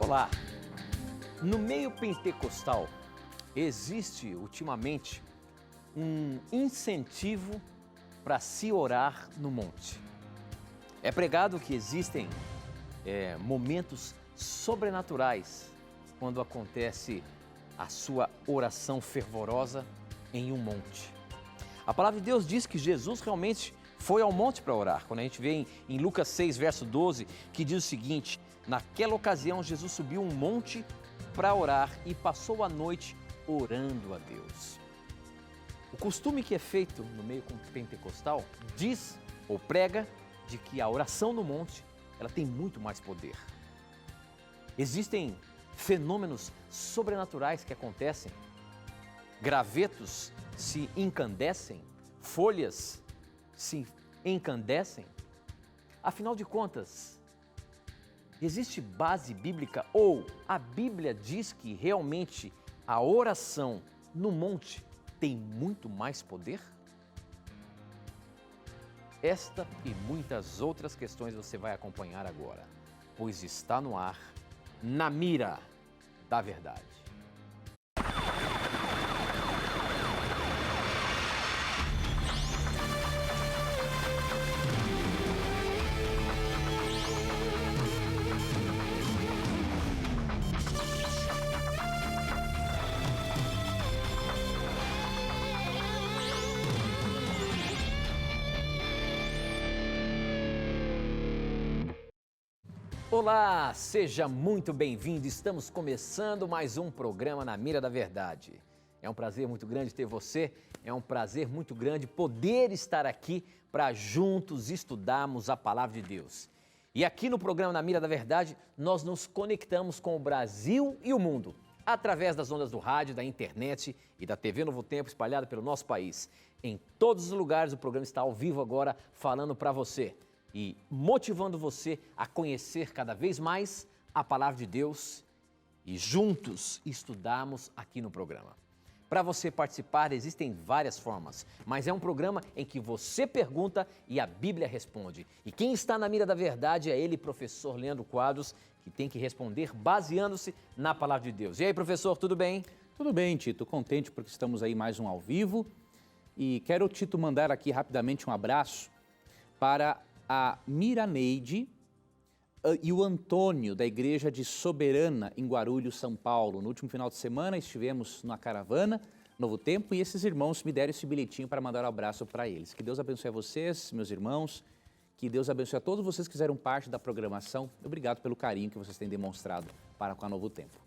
Olá! No meio pentecostal, existe ultimamente um incentivo para se orar no monte. É pregado que existem momentos sobrenaturais quando acontece a sua oração fervorosa em um monte. A palavra de Deus diz que Jesus realmente foi ao monte para orar. Quando a gente vê em Lucas 6, verso 12, que diz o seguinte: naquela ocasião Jesus subiu um monte para orar e passou a noite orando a Deus. O costume que é feito no meio pentecostal diz ou prega de que a oração no monte ela tem muito mais poder. Existem fenômenos sobrenaturais que acontecem. Gravetos se incandescem, folhas se encandecem. Afinal de contas, existe base bíblica ou a Bíblia diz que realmente a oração no monte tem muito mais poder? Esta e muitas outras questões você vai acompanhar agora, pois está no ar, Na Mira da Verdade. Olá, seja muito bem-vindo. Estamos começando mais um programa Na Mira da Verdade. É um prazer muito grande ter você, é um prazer muito grande poder estar aqui para juntos estudarmos a Palavra de Deus. E aqui no programa Na Mira da Verdade, nós nos conectamos com o Brasil e o mundo, através das ondas do rádio, da internet e da TV Novo Tempo espalhada pelo nosso país. Em todos os lugares o programa está ao vivo agora falando para você e motivando você a conhecer cada vez mais a Palavra de Deus e juntos estudarmos aqui no programa. Para você participar existem várias formas, mas é um programa em que você pergunta e a Bíblia responde. E quem está na mira da verdade é ele, professor Leandro Quadros, que tem que responder baseando-se na Palavra de Deus. E aí, professor, tudo bem? Tudo bem, Tito. Contente porque estamos aí mais um ao vivo. E quero, Tito, mandar aqui rapidamente um abraço para a Miraneide e o Antônio, da Igreja de Soberana, em Guarulhos, São Paulo. No último final de semana estivemos na caravana Novo Tempo e esses irmãos me deram esse bilhetinho para mandar um abraço para eles. Que Deus abençoe a vocês, meus irmãos, que Deus abençoe a todos vocês que fizeram parte da programação. Obrigado pelo carinho que vocês têm demonstrado para com a Novo Tempo.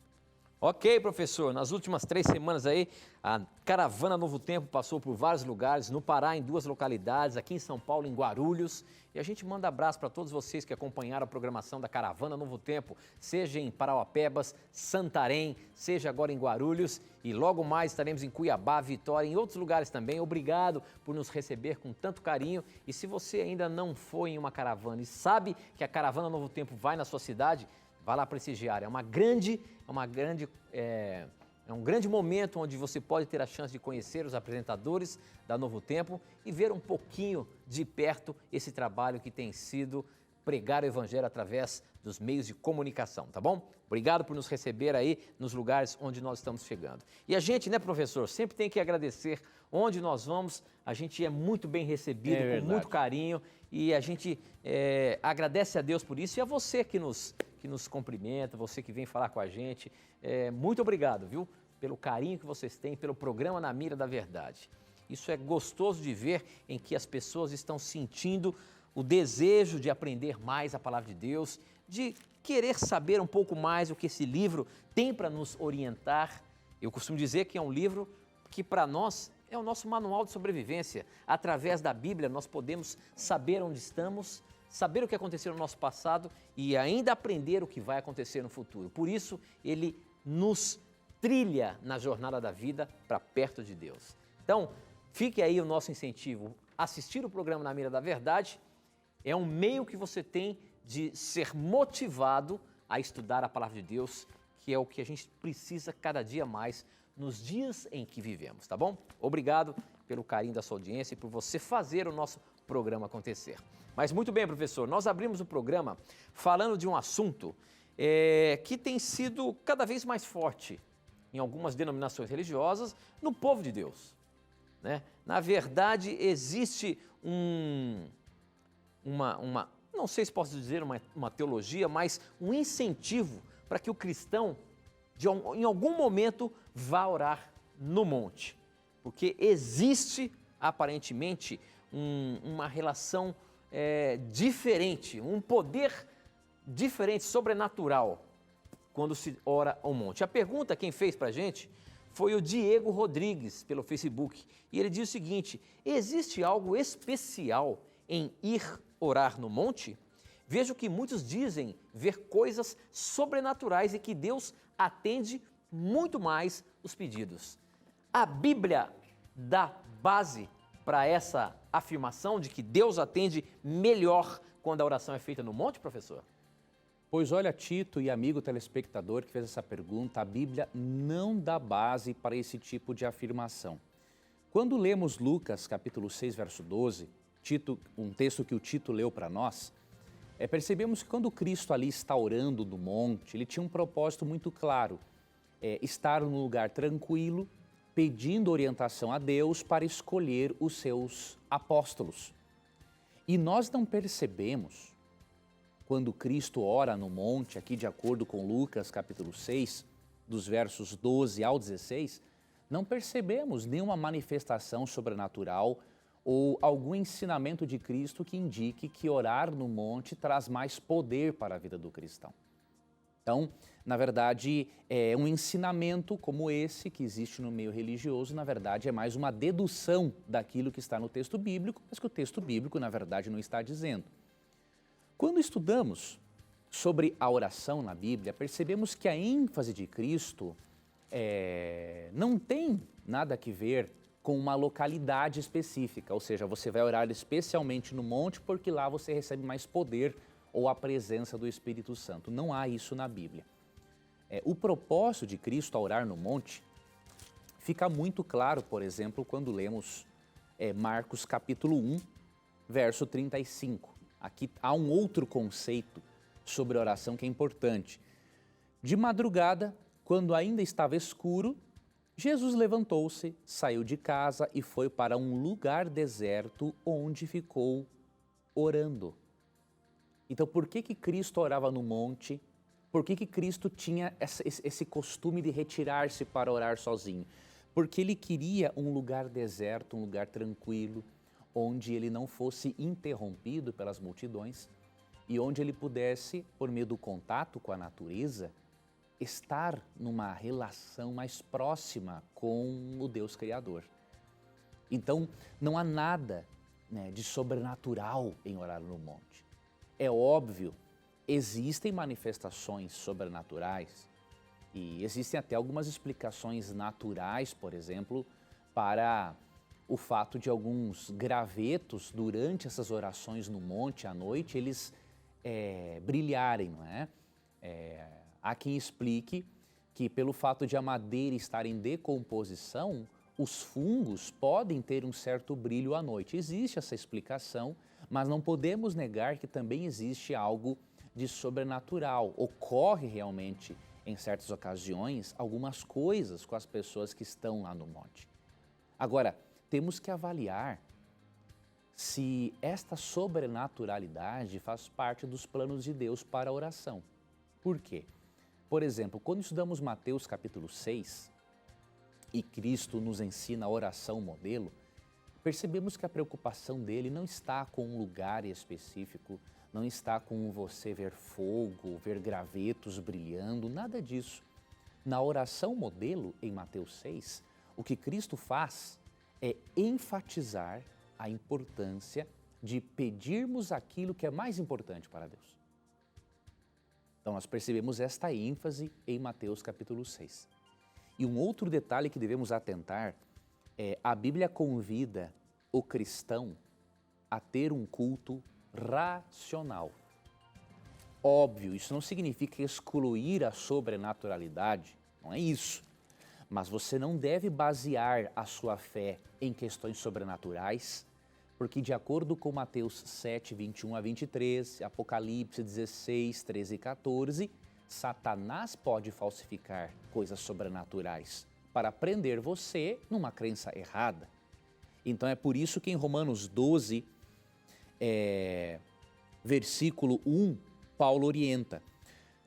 Ok, professor, nas últimas 3 semanas aí, a caravana Novo Tempo passou por vários lugares, no Pará em 2 localidades, aqui em São Paulo em Guarulhos, e a gente manda abraço para todos vocês que acompanharam a programação da caravana Novo Tempo, seja em Parauapebas, Santarém, seja agora em Guarulhos, e logo mais estaremos em Cuiabá, Vitória e em outros lugares também. Obrigado por nos receber com tanto carinho, e se você ainda não foi em uma caravana e sabe que a caravana Novo Tempo vai na sua cidade, vá lá prestigiar. É um grande momento onde você pode ter a chance de conhecer os apresentadores da Novo Tempo e ver um pouquinho de perto esse trabalho que tem sido pregar o Evangelho através dos meios de comunicação, tá bom? Obrigado por nos receber aí nos lugares onde nós estamos chegando. E a gente, né, professor, sempre tem que agradecer onde nós vamos, a gente é muito bem recebido, com muito carinho, e a gente agradece a Deus por isso e a você que nos cumprimenta, você que vem falar com a gente. Muito obrigado, viu? Pelo carinho que vocês têm, pelo programa Na Mira da Verdade. Isso é gostoso de ver em que as pessoas estão sentindo o desejo de aprender mais a Palavra de Deus, de querer saber um pouco mais o que esse livro tem para nos orientar. Eu costumo dizer que é um livro que para nós é o nosso manual de sobrevivência. Através da Bíblia nós podemos saber onde estamos, saber o que aconteceu no nosso passado e ainda aprender o que vai acontecer no futuro. Por isso, ele nos trilha na jornada da vida para perto de Deus. Então, fique aí o nosso incentivo. Assistir o programa Na Mira da Verdade é um meio que você tem de ser motivado a estudar a Palavra de Deus, que é o que a gente precisa cada dia mais nos dias em que vivemos, tá bom? Obrigado pelo carinho da sua audiência e por você fazer o nosso programa acontecer. Mas muito bem, professor, nós abrimos o programa falando de um assunto que tem sido cada vez mais forte em algumas denominações religiosas no povo de Deus, né? Na verdade, existe não sei se posso dizer uma teologia, mas um incentivo para que o cristão, em algum momento, vá orar no monte. Porque existe, aparentemente, uma relação diferente, um poder diferente, sobrenatural, quando se ora ao monte. A pergunta quem fez para a gente foi o Diego Rodrigues, pelo Facebook. E ele diz o seguinte: existe algo especial em ir orar no monte? Vejo que muitos dizem ver coisas sobrenaturais e que Deus atende muito mais os pedidos. A Bíblia dá base para essa afirmação de que Deus atende melhor quando a oração é feita no monte, professor? Pois olha, Tito e amigo telespectador que fez essa pergunta, a Bíblia não dá base para esse tipo de afirmação. Quando lemos Lucas capítulo 6, verso 12, um texto que o Tito leu para nós, percebemos que quando Cristo ali está orando no monte, ele tinha um propósito muito claro, estar num lugar tranquilo, pedindo orientação a Deus para escolher os seus apóstolos. E nós não percebemos, quando Cristo ora no monte, aqui de acordo com Lucas capítulo 6, dos versos 12 ao 16, não percebemos nenhuma manifestação sobrenatural ou algum ensinamento de Cristo que indique que orar no monte traz mais poder para a vida do cristão. Então, na verdade, um ensinamento como esse que existe no meio religioso, na verdade, é mais uma dedução daquilo que está no texto bíblico, mas que o texto bíblico, na verdade, não está dizendo. Quando estudamos sobre a oração na Bíblia, percebemos que a ênfase de Cristo não tem nada a ver com uma localidade específica, ou seja, você vai orar especialmente no monte porque lá você recebe mais poder ou a presença do Espírito Santo. Não há isso na Bíblia. O propósito de Cristo a orar no monte fica muito claro, por exemplo, quando lemos Marcos capítulo 1, verso 35. Aqui há um outro conceito sobre oração que é importante. De madrugada, quando ainda estava escuro, Jesus levantou-se, saiu de casa e foi para um lugar deserto onde ficou orando. Então, por que Cristo orava no monte? Por que Cristo tinha esse costume de retirar-se para orar sozinho? Porque ele queria um lugar deserto, um lugar tranquilo, onde ele não fosse interrompido pelas multidões e onde ele pudesse, por meio do contato com a natureza, estar numa relação mais próxima com o Deus Criador. Então, não há nada de sobrenatural em orar no monte. É óbvio, existem manifestações sobrenaturais e existem até algumas explicações naturais, por exemplo, para o fato de alguns gravetos, durante essas orações no monte à noite, eles brilharem, não é? Há quem explique que pelo fato de a madeira estar em decomposição, os fungos podem ter um certo brilho à noite. Existe essa explicação, mas não podemos negar que também existe algo de sobrenatural. Ocorre realmente, em certas ocasiões, algumas coisas com as pessoas que estão lá no monte. Agora, temos que avaliar se esta sobrenaturalidade faz parte dos planos de Deus para a oração. Por quê? Por exemplo, quando estudamos Mateus capítulo 6 e Cristo nos ensina a oração modelo, percebemos que a preocupação dele não está com um lugar específico, não está com você ver fogo, ver gravetos brilhando, nada disso. Na oração modelo, em Mateus 6, o que Cristo faz é enfatizar a importância de pedirmos aquilo que é mais importante para Deus. Então, nós percebemos esta ênfase em Mateus capítulo 6. E um outro detalhe que devemos atentar é a Bíblia convida o cristão a ter um culto racional. Óbvio, isso não significa excluir a sobrenaturalidade, não é isso. Mas você não deve basear a sua fé em questões sobrenaturais, porque de acordo com Mateus 7, 21 a 23, Apocalipse 16, 13 e 14, Satanás pode falsificar coisas sobrenaturais para prender você numa crença errada. Então é por isso que em Romanos 12, versículo 1, Paulo orienta: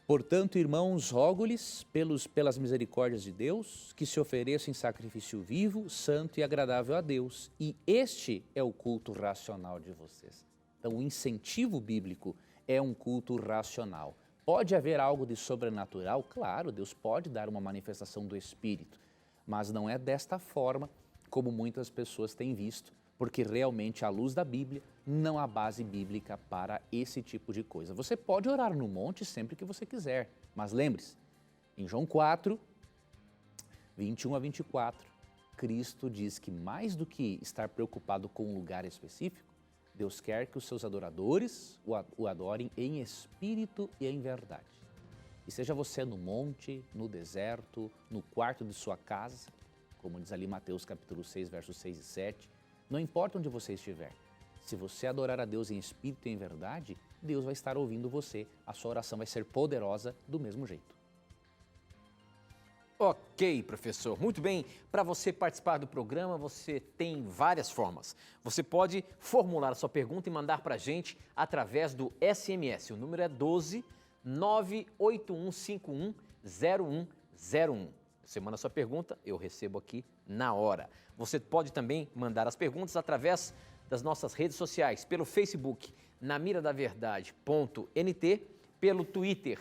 portanto, irmãos, rogo-lhes pelas misericórdias de Deus, que se ofereçam em sacrifício vivo, santo e agradável a Deus. E este é o culto racional de vocês. Então, o incentivo bíblico é um culto racional. Pode haver algo de sobrenatural? Claro, Deus pode dar uma manifestação do Espírito, mas não é desta forma como muitas pessoas têm visto, porque realmente, à luz da Bíblia, não há base bíblica para esse tipo de coisa. Você pode orar no monte sempre que você quiser, mas lembre-se, em João 4, 21 a 24, Cristo diz que mais do que estar preocupado com um lugar específico, Deus quer que os seus adoradores o adorem em espírito e em verdade. E seja você no monte, no deserto, no quarto de sua casa, como diz ali Mateus capítulo 6, versos 6 e 7, não importa onde você estiver, se você adorar a Deus em espírito e em verdade, Deus vai estar ouvindo você, a sua oração vai ser poderosa do mesmo jeito. Ok, professor. Muito bem. Para você participar do programa, você tem várias formas. Você pode formular a sua pergunta e mandar para a gente através do SMS. O número é 12 98151 0101. Você manda a sua pergunta, eu recebo aqui na hora. Você pode também mandar as perguntas através das nossas redes sociais, pelo Facebook, namiradaverdade.nt, pelo Twitter,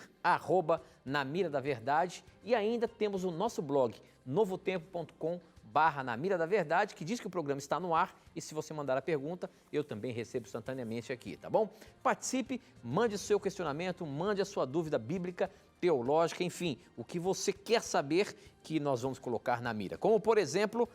@namiradaverdade, e ainda temos o nosso blog, novotempo.com/namiradaverdade, que diz que o programa está no ar, e se você mandar a pergunta, eu também recebo instantaneamente aqui, tá bom? Participe, mande o seu questionamento, mande a sua dúvida bíblica, teológica, enfim, o que você quer saber que nós vamos colocar na mira. Como, por exemplo,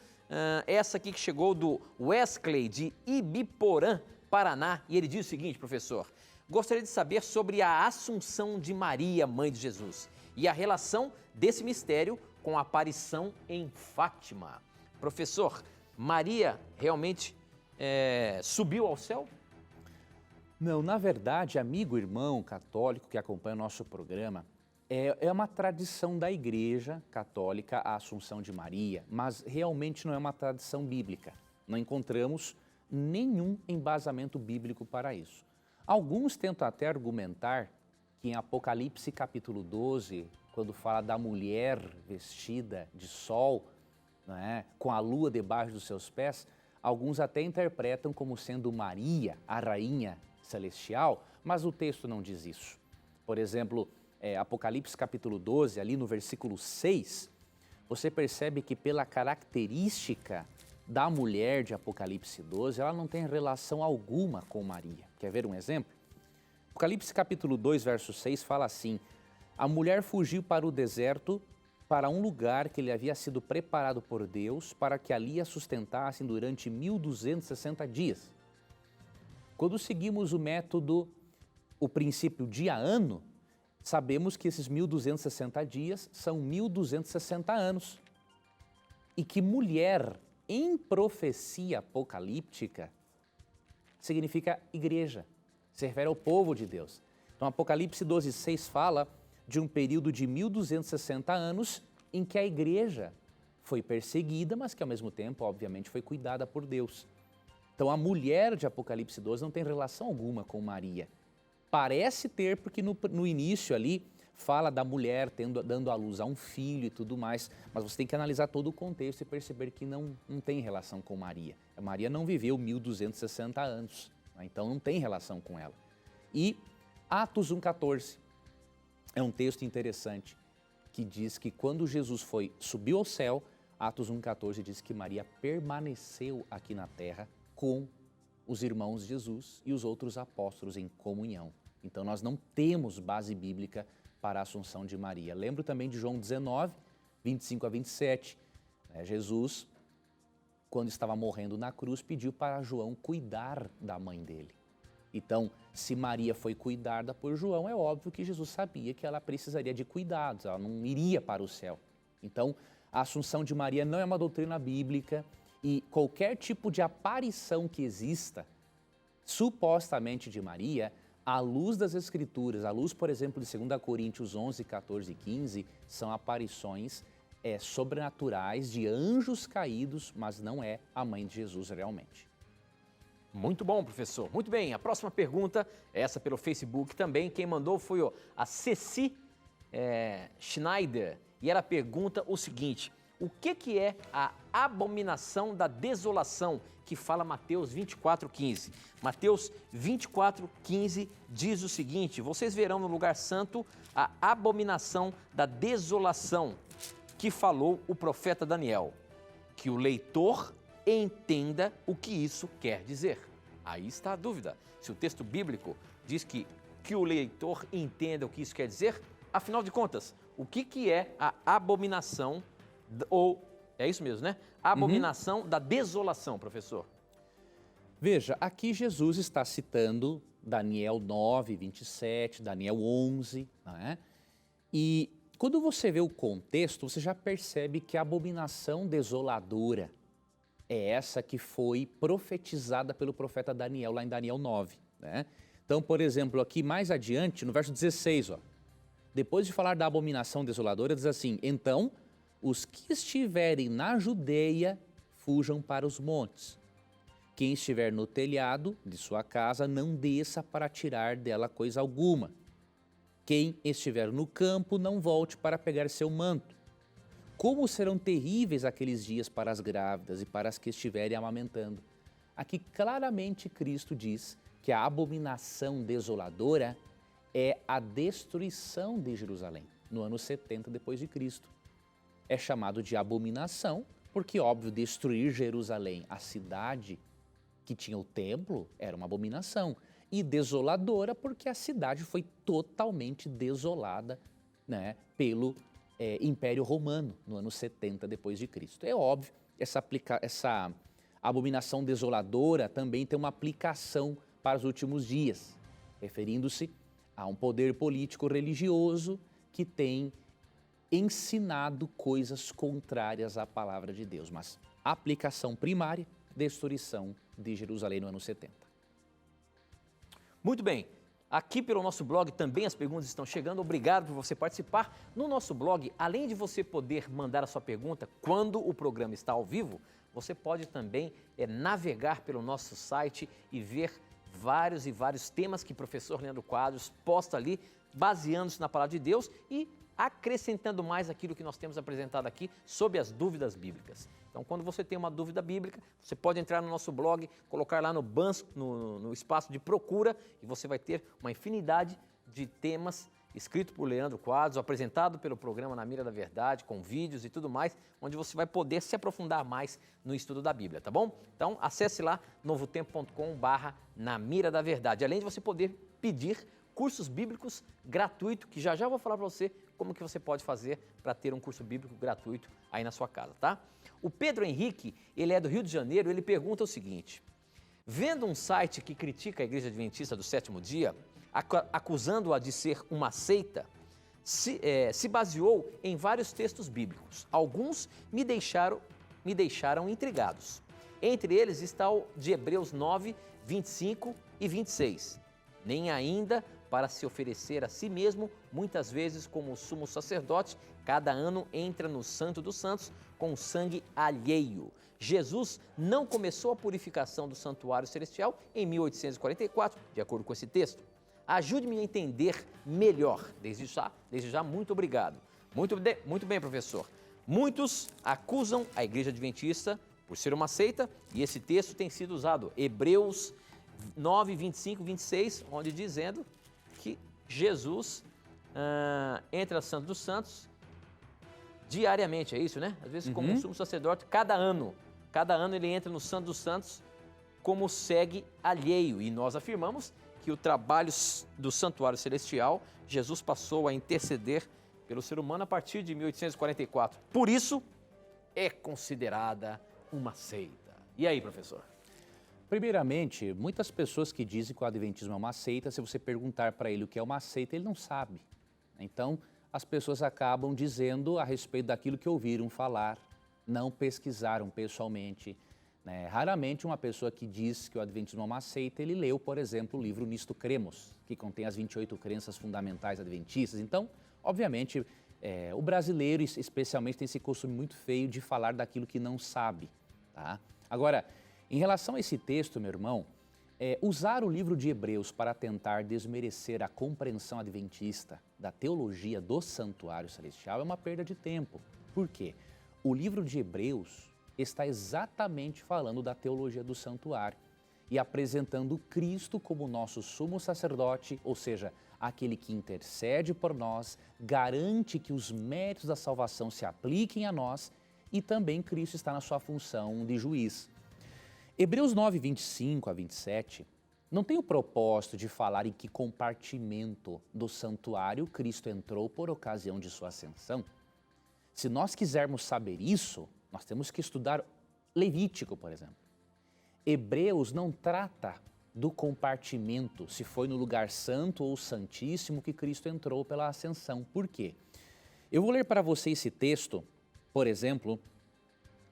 essa aqui que chegou do Wesley de Ibiporã, Paraná, e ele diz o seguinte, professor: gostaria de saber sobre a Assunção de Maria, mãe de Jesus, e a relação desse mistério com a aparição em Fátima. Professor, Maria realmente subiu ao céu? Não, na verdade, amigo irmão católico que acompanha o nosso programa, é uma tradição da Igreja Católica a Assunção de Maria, mas realmente não é uma tradição bíblica. Não encontramos nenhum embasamento bíblico para isso. Alguns tentam até argumentar que em Apocalipse capítulo 12, quando fala da mulher vestida de sol, né, com a lua debaixo dos seus pés, alguns até interpretam como sendo Maria, a rainha celestial, mas o texto não diz isso. Por exemplo, Apocalipse capítulo 12, ali no versículo 6, você percebe que pela característica da mulher de Apocalipse 12, ela não tem relação alguma com Maria. Quer ver um exemplo? Apocalipse capítulo 2, verso 6 fala assim: a mulher fugiu para o deserto, para um lugar que lhe havia sido preparado por Deus, para que ali a sustentassem durante 1260 dias. Quando seguimos o método, o princípio dia-ano, sabemos que esses 1260 dias são 1260 anos. E que mulher em profecia apocalíptica significa igreja, se refere ao povo de Deus. Então, Apocalipse 12:6 fala de um período de 1260 anos em que a igreja foi perseguida, mas que ao mesmo tempo, obviamente, foi cuidada por Deus. Então, a mulher de Apocalipse 12 não tem relação alguma com Maria. Parece ter, porque no início ali fala da mulher dando à luz a um filho e tudo mais, mas você tem que analisar todo o contexto e perceber que não tem relação com Maria. A Maria não viveu 1260 anos, né? Então não tem relação com ela. E Atos 1,14 é um texto interessante que diz que quando Jesus subiu ao céu, Atos 1,14 diz que Maria permaneceu aqui na terra com os irmãos de Jesus e os outros apóstolos em comunhão. Então nós não temos base bíblica para a Assunção de Maria. Lembro também de João 19, 25 a 27. Jesus, quando estava morrendo na cruz, pediu para João cuidar da mãe dele. Então, se Maria foi cuidada por João, é óbvio que Jesus sabia que ela precisaria de cuidados, ela não iria para o céu. Então, a Assunção de Maria não é uma doutrina bíblica e qualquer tipo de aparição que exista, supostamente de Maria, à luz das Escrituras, à luz, por exemplo, de 2 Coríntios 11, 14 e 15, são aparições sobrenaturais de anjos caídos, mas não é a mãe de Jesus realmente. Muito bom, professor. Muito bem, a próxima pergunta é essa pelo Facebook também. Quem mandou foi a Ceci Schneider e ela pergunta o seguinte: o que é a abominação da desolação que fala Mateus 24:15? Mateus 24:15 diz o seguinte: vocês verão no lugar santo a abominação da desolação que falou o profeta Daniel, que o leitor entenda o que isso quer dizer. Aí está a dúvida. Se o texto bíblico diz que o leitor entenda o que isso quer dizer, afinal de contas, o que é a abominação, ou é isso mesmo, né? Abominação da desolação, professor. Veja, aqui Jesus está citando Daniel 9, 27, Daniel 11, né? E quando você vê o contexto, você já percebe que a abominação desoladora é essa que foi profetizada pelo profeta Daniel, lá em Daniel 9, né? Então, por exemplo, aqui mais adiante, no verso 16, depois de falar da abominação desoladora, diz assim: então, os que estiverem na Judeia, fujam para os montes. Quem estiver no telhado de sua casa, não desça para tirar dela coisa alguma. Quem estiver no campo, não volte para pegar seu manto. Como serão terríveis aqueles dias para as grávidas e para as que estiverem amamentando. Aqui claramente Cristo diz que a abominação desoladora é a destruição de Jerusalém, no ano 70 depois de Cristo. É chamado de abominação porque, óbvio, destruir Jerusalém, a cidade que tinha o templo, era uma abominação. E desoladora porque a cidade foi totalmente desolada, né, pelo Império Romano, no ano 70 depois de Cristo. É óbvio, essa abominação desoladora também tem uma aplicação para os últimos dias, referindo-se a um poder político religioso que tem ensinado coisas contrárias à palavra de Deus. Mas a aplicação primária, destruição de Jerusalém no ano 70. Muito bem. Aqui pelo nosso blog também as perguntas estão chegando. Obrigado por você participar. No nosso blog, além de você poder mandar a sua pergunta quando o programa está ao vivo, você pode também navegar pelo nosso site e ver vários e vários temas que o professor Leandro Quadros posta ali, baseando-se na palavra de Deus e acrescentando mais aquilo que nós temos apresentado aqui sobre as dúvidas bíblicas. Então, quando você tem uma dúvida bíblica, você pode entrar no nosso blog, colocar lá no espaço de procura e você vai ter uma infinidade de temas escrito por Leandro Quadros, apresentado pelo programa Na Mira da Verdade, com vídeos e tudo mais, onde você vai poder se aprofundar mais no estudo da Bíblia, tá bom? Então, acesse lá novotempo.com/Na Mira da Verdade, além de você poder pedir cursos bíblicos gratuitos, que já vou falar para você como que você pode fazer para ter um curso bíblico gratuito aí na sua casa, tá? O Pedro Henrique, ele é do Rio de Janeiro, ele pergunta o seguinte: vendo um site que critica a Igreja Adventista do Sétimo Dia, acusando-a de ser uma seita, se baseou em vários textos bíblicos. Alguns me deixaram intrigados. Entre eles está o de Hebreus 9, 25 e 26. Nem ainda para se oferecer a si mesmo, muitas vezes como sumo sacerdote, cada ano entra no Santo dos Santos com sangue alheio. Jesus não começou a purificação do santuário celestial em 1844, de acordo com esse texto. Ajude-me a entender melhor. Desde já, muito obrigado. Muito bem, professor. Muitos acusam a Igreja Adventista por ser uma seita e esse texto tem sido usado. Hebreus 9, 25, 26, onde dizendo que Jesus entra no Santo dos Santos diariamente, é isso, né? Às vezes como um sumo sacerdote, cada ano ele entra no Santo dos Santos como segue alheio. E nós afirmamos que o trabalho do santuário celestial, Jesus passou a interceder pelo ser humano a partir de 1844. Por isso, é considerada uma seita. E aí, professor? Primeiramente, muitas pessoas que dizem que o Adventismo é uma seita, se você perguntar para ele o que é uma seita, ele não sabe. Então, as pessoas acabam dizendo a respeito daquilo que ouviram falar, não pesquisaram pessoalmente, né? Raramente uma pessoa que diz que o Adventismo é uma seita, ele leu, por exemplo, o livro Nisto Cremos, que contém as 28 crenças fundamentais adventistas. Então, obviamente, o brasileiro, especialmente, tem esse costume muito feio de falar daquilo que não sabe, tá? Agora, em relação a esse texto, meu irmão, usar o livro de Hebreus para tentar desmerecer a compreensão adventista da teologia do santuário celestial é uma perda de tempo. Por quê? O livro de Hebreus está exatamente falando da teologia do santuário e apresentando Cristo como nosso sumo sacerdote, ou seja, aquele que intercede por nós, garante que os méritos da salvação se apliquem a nós e também Cristo está na sua função de juiz. Hebreus 9, 25 a 27 não tem o propósito de falar em que compartimento do santuário Cristo entrou por ocasião de sua ascensão. Se nós quisermos saber isso, nós temos que estudar Levítico, por exemplo. Hebreus não trata do compartimento, se foi no lugar santo ou santíssimo que Cristo entrou pela ascensão. Por quê? Eu vou ler para você esse texto, por exemplo,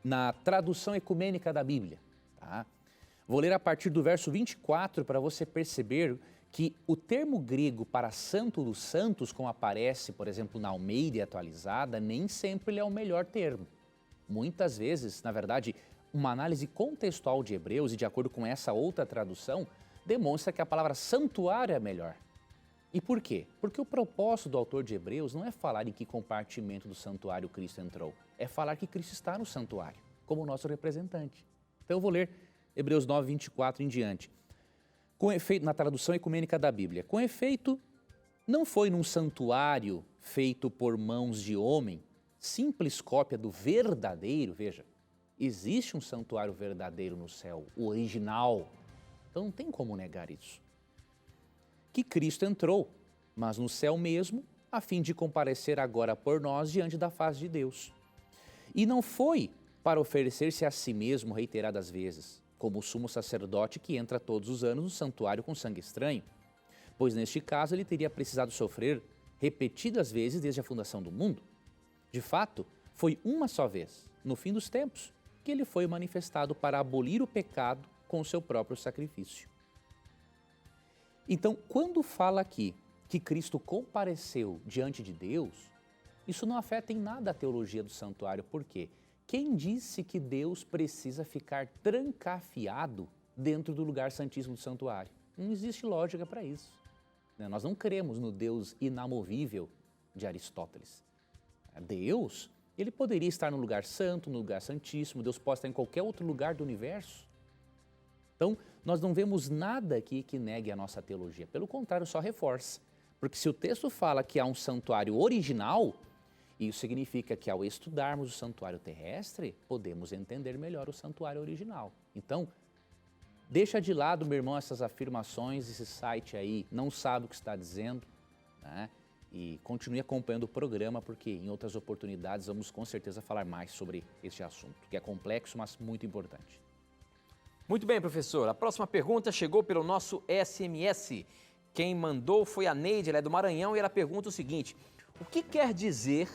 na tradução ecumênica da Bíblia. Tá? Vou ler a partir do verso 24 para você perceber que o termo grego para santo dos santos, como aparece, por exemplo, na Almeida atualizada, nem sempre ele é o melhor termo. Muitas vezes, na verdade, uma análise contextual de Hebreus e de acordo com essa outra tradução, demonstra que a palavra santuário é melhor. E por quê? Porque o propósito do autor de Hebreus não é falar em que compartimento do santuário Cristo entrou, é falar que Cristo está no santuário, como nosso representante. Então eu vou ler Hebreus 9, 24 em diante. Com efeito, na tradução ecumênica da Bíblia, com efeito, não foi num santuário feito por mãos de homem, simples cópia do verdadeiro, veja, existe um santuário verdadeiro no céu, o original, então não tem como negar isso. Que Cristo entrou, mas no céu mesmo, a fim de comparecer agora por nós diante da face de Deus. E não foi para oferecer-se a si mesmo reiteradas vezes, como o sumo sacerdote que entra todos os anos no santuário com sangue estranho, pois neste caso ele teria precisado sofrer repetidas vezes desde a fundação do mundo. De fato, foi uma só vez, no fim dos tempos, que ele foi manifestado para abolir o pecado com o seu próprio sacrifício. Então, quando fala aqui que Cristo compareceu diante de Deus, isso não afeta em nada a teologia do santuário. Por quê? Quem disse que Deus precisa ficar trancafiado dentro do lugar santíssimo do santuário? Não existe lógica para isso. Nós não cremos no Deus inamovível de Aristóteles. Deus, ele poderia estar no lugar santo, no lugar santíssimo, Deus pode estar em qualquer outro lugar do universo. Então, nós não vemos nada aqui que negue a nossa teologia. Pelo contrário, só reforça. Porque se o texto fala que há um santuário original, isso significa que ao estudarmos o santuário terrestre, podemos entender melhor o santuário original. Então, deixa de lado, meu irmão, essas afirmações, esse site aí não sabe o que está dizendo, né? E continue acompanhando o programa, porque em outras oportunidades vamos com certeza falar mais sobre este assunto, que é complexo, mas muito importante. Muito bem, professor. A próxima pergunta chegou pelo nosso SMS. Quem mandou foi a Neide, ela é do Maranhão, e ela pergunta o seguinte: o que quer dizer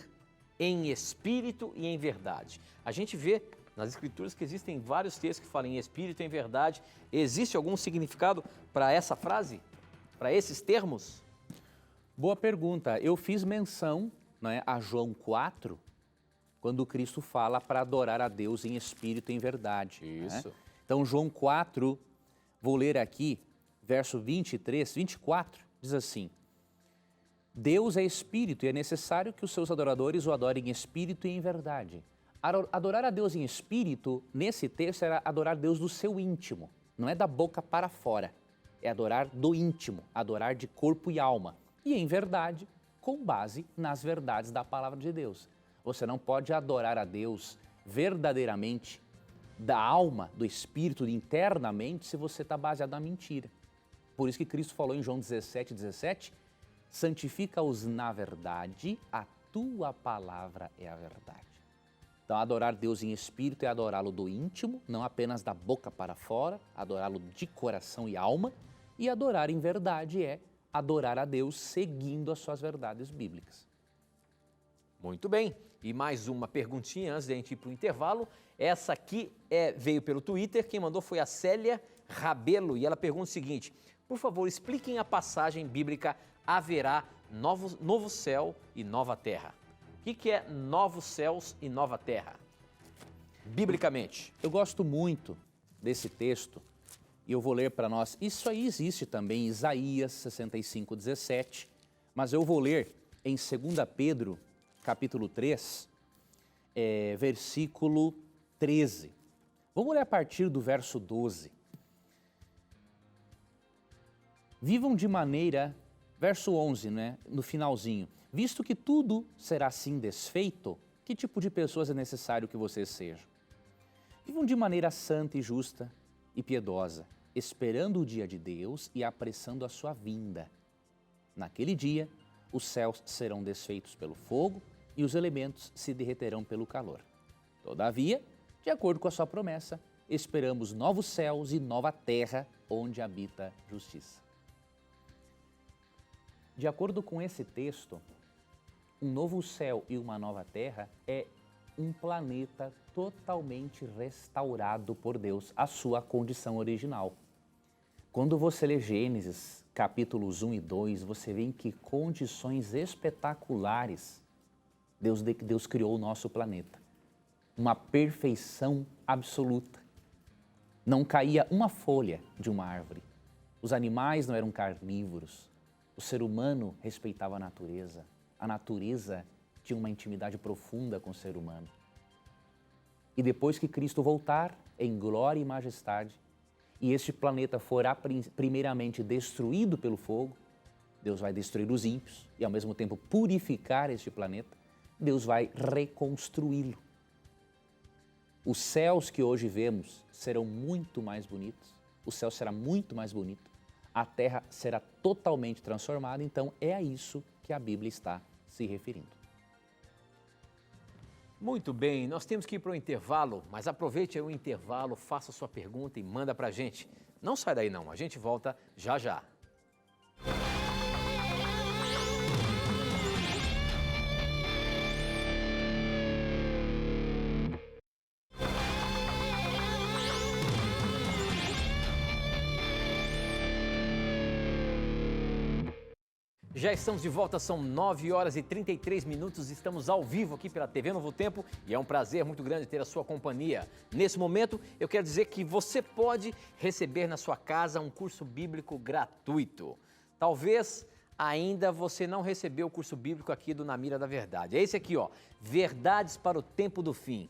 em espírito e em verdade? A gente vê nas escrituras que existem vários textos que falam em espírito e em verdade. Existe algum significado para essa frase? Para esses termos? Boa pergunta. Eu fiz menção, né, a João 4, quando Cristo fala para adorar a Deus em espírito e em verdade. Isso. Né? Então, João 4, vou ler aqui, verso 23, 24, diz assim: Deus é espírito e é necessário que os seus adoradores o adorem em espírito e em verdade. Adorar a Deus em espírito, nesse texto, era adorar Deus do seu íntimo, não é da boca para fora, é adorar do íntimo, adorar de corpo e alma. E em verdade, com base nas verdades da palavra de Deus. Você não pode adorar a Deus verdadeiramente, da alma, do espírito, internamente, se você está baseado na mentira. Por isso que Cristo falou em João 17, 17, santifica-os na verdade, a tua palavra é a verdade. Então, adorar Deus em espírito é adorá-lo do íntimo, não apenas da boca para fora, adorá-lo de coração e alma, e adorar em verdade é adorar a Deus seguindo as suas verdades bíblicas. Muito bem. E mais uma perguntinha antes de a gente ir para o intervalo. Essa aqui veio pelo Twitter, quem mandou foi a Célia Rabelo e ela pergunta o seguinte: por favor, expliquem a passagem bíblica haverá novo céu e nova terra. O que é novos céus e nova terra, biblicamente? Eu gosto muito desse texto e eu vou ler para nós. Isso aí existe também em Isaías 65:17, mas eu vou ler em 2 Pedro, capítulo 3, versículo 13. Vamos ler a partir do verso 12. Vivam de maneira, verso 11, né, no finalzinho. Visto que tudo será assim desfeito, que tipo de pessoas é necessário que vocês sejam? Vivam de maneira santa e justa e piedosa, esperando o dia de Deus e apressando a sua vinda. Naquele dia, os céus serão desfeitos pelo fogo e os elementos se derreterão pelo calor. Todavia, de acordo com a sua promessa, esperamos novos céus e nova terra onde habita justiça. De acordo com esse texto, um novo céu e uma nova terra é um planeta totalmente restaurado por Deus, à sua condição original. Quando você lê Gênesis, capítulos 1 e 2, você vê em que condições espetaculares Deus criou o nosso planeta. Uma perfeição absoluta. Não caía uma folha de uma árvore. Os animais não eram carnívoros. O ser humano respeitava a natureza. A natureza tinha uma intimidade profunda com o ser humano. E depois que Cristo voltar em glória e majestade, e este planeta forá primeiramente destruído pelo fogo, Deus vai destruir os ímpios e ao mesmo tempo purificar este planeta, Deus vai reconstruí-lo. Os céus que hoje vemos serão muito mais bonitos, o céu será muito mais bonito, a terra será totalmente transformada, então é a isso que a Bíblia está se referindo. Muito bem, nós temos que ir para o intervalo, mas aproveite aí o intervalo, faça sua pergunta e manda para a gente. Não sai daí não, a gente volta já já. Já estamos de volta, são 9 horas e 33 minutos, estamos ao vivo aqui pela TV Novo Tempo e é um prazer muito grande ter a sua companhia. Nesse momento, eu quero dizer que você pode receber na sua casa um curso bíblico gratuito. Talvez ainda você não recebeu o curso bíblico aqui do Na Mira da Verdade. É esse aqui, ó, Verdades para o Tempo do Fim.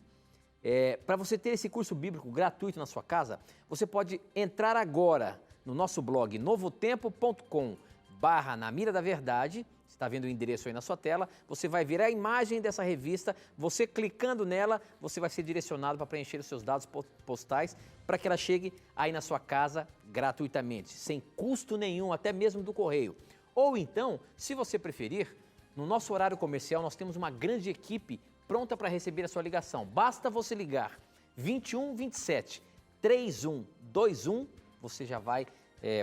Para você ter esse curso bíblico gratuito na sua casa, você pode entrar agora no nosso blog novotempo.com/Na Mira da Verdade, você está vendo o endereço aí na sua tela, você vai ver a imagem dessa revista, você clicando nela, você vai ser direcionado para preencher os seus dados postais para que ela chegue aí na sua casa gratuitamente, sem custo nenhum, até mesmo do correio. Ou então, se você preferir, no nosso horário comercial nós temos uma grande equipe pronta para receber a sua ligação. Basta você ligar 21 27 3121, você já vai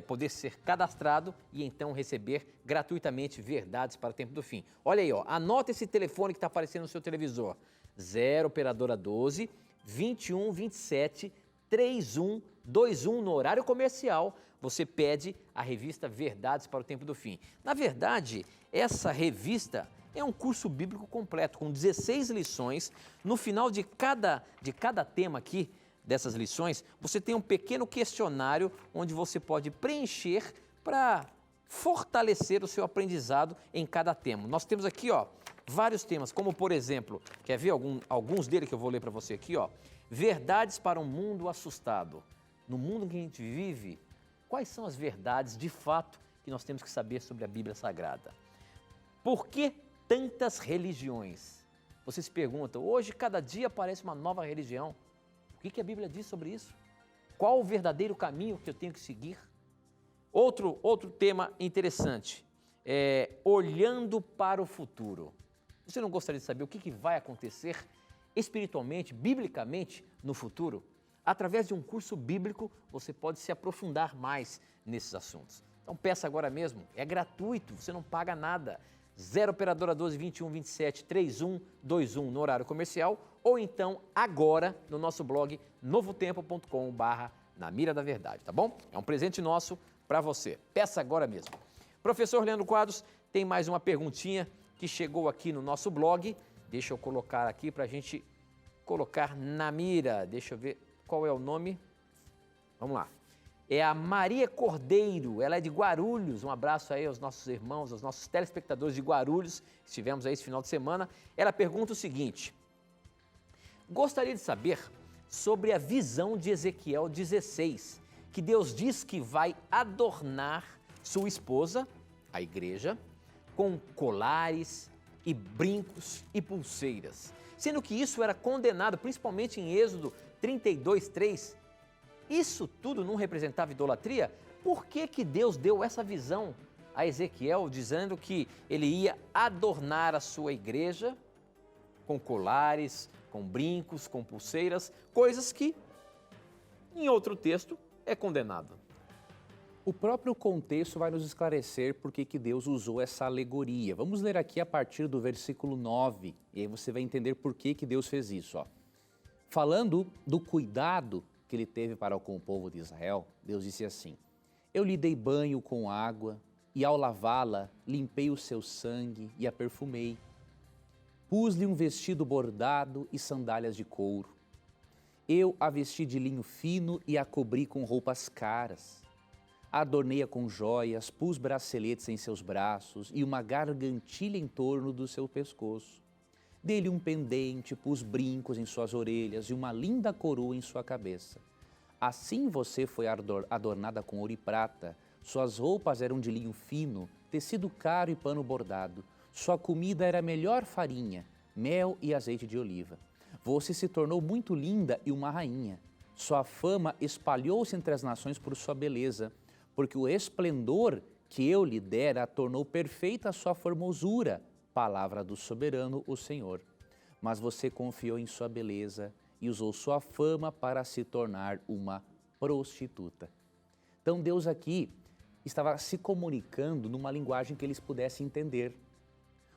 poder ser cadastrado e então receber gratuitamente Verdades para o Tempo do Fim. Olha aí, ó, anota esse telefone que está aparecendo no seu televisor, 0 operadora 12 21 27 3121, no horário comercial, você pede a revista Verdades para o Tempo do Fim. Na verdade, essa revista é um curso bíblico completo, com 16 lições. No final de cada tema aqui, dessas lições, você tem um pequeno questionário onde você pode preencher para fortalecer o seu aprendizado em cada tema. Nós temos aqui, ó, vários temas, como por exemplo, quer ver alguns deles que eu vou ler para você aqui, ó? Verdades para um mundo assustado. No mundo que a gente vive, quais são as verdades de fato que nós temos que saber sobre a Bíblia Sagrada? Por que tantas religiões? Você se pergunta, hoje cada dia aparece uma nova religião. O que a Bíblia diz sobre isso? Qual o verdadeiro caminho que eu tenho que seguir? Outro tema interessante, olhando para o futuro. Você não gostaria de saber o que vai acontecer espiritualmente, biblicamente, no futuro? Através de um curso bíblico, você pode se aprofundar mais nesses assuntos. Então peça agora mesmo, é gratuito, você não paga nada. 0 operadora 12 21 27 3121 no horário comercial ou então agora no nosso blog novotempo.com/, na mira da verdade, tá bom? É um presente nosso para você. Peça agora mesmo. Professor Leandro Quadros, tem mais uma perguntinha que chegou aqui no nosso blog. Deixa eu colocar aqui para a gente colocar na mira. Deixa eu ver qual é o nome. Vamos lá. É a Maria Cordeiro, ela é de Guarulhos. Um abraço aí aos nossos irmãos, aos nossos telespectadores de Guarulhos. Estivemos aí esse final de semana. Ela pergunta o seguinte: gostaria de saber sobre a visão de Ezequiel 16, que Deus diz que vai adornar sua esposa, a igreja, com colares e brincos e pulseiras, sendo que isso era condenado principalmente em Êxodo 32:3. Isso tudo não representava idolatria? Por que que Deus deu essa visão a Ezequiel, dizendo que ele ia adornar a sua igreja com colares, com brincos, com pulseiras, coisas que, em outro texto, é condenado? O próprio contexto vai nos esclarecer por que Deus usou essa alegoria. Vamos ler aqui a partir do versículo 9, e aí você vai entender por que Deus fez isso. Ó. Falando do cuidado que ele teve para com o povo de Israel, Deus disse assim: eu lhe dei banho com água, e ao lavá-la, limpei o seu sangue e a perfumei. Pus-lhe um vestido bordado e sandálias de couro. Eu a vesti de linho fino e a cobri com roupas caras. Adornei-a com joias, pus braceletes em seus braços e uma gargantilha em torno do seu pescoço. Dei-lhe um pendente, pus brincos em suas orelhas e uma linda coroa em sua cabeça. Assim você foi adornada com ouro e prata. Suas roupas eram de linho fino, tecido caro e pano bordado. Sua comida era a melhor farinha, mel e azeite de oliva. Você se tornou muito linda e uma rainha. Sua fama espalhou-se entre as nações por sua beleza, porque o esplendor que eu lhe dera tornou perfeita a sua formosura, palavra do soberano, o Senhor. Mas você confiou em sua beleza e usou sua fama para se tornar uma prostituta. Então Deus aqui estava se comunicando numa linguagem que eles pudessem entender.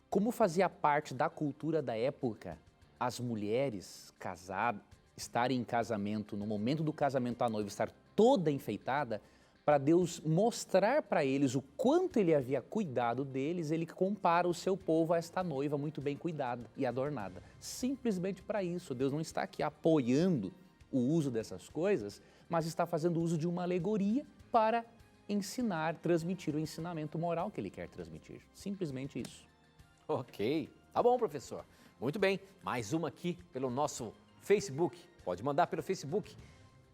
Como fazia parte da cultura da época, as mulheres casadas, estarem em casamento, no momento do casamento a noiva estar toda enfeitada, para Deus mostrar para eles o quanto ele havia cuidado deles, ele compara o seu povo a esta noiva muito bem cuidada e adornada. Simplesmente para isso, Deus não está aqui apoiando o uso dessas coisas, mas está fazendo uso de uma alegoria para ensinar, transmitir o ensinamento moral que ele quer transmitir. Simplesmente isso. Ok, tá bom, professor. Muito bem, mais uma aqui pelo nosso Facebook. Pode mandar pelo Facebook,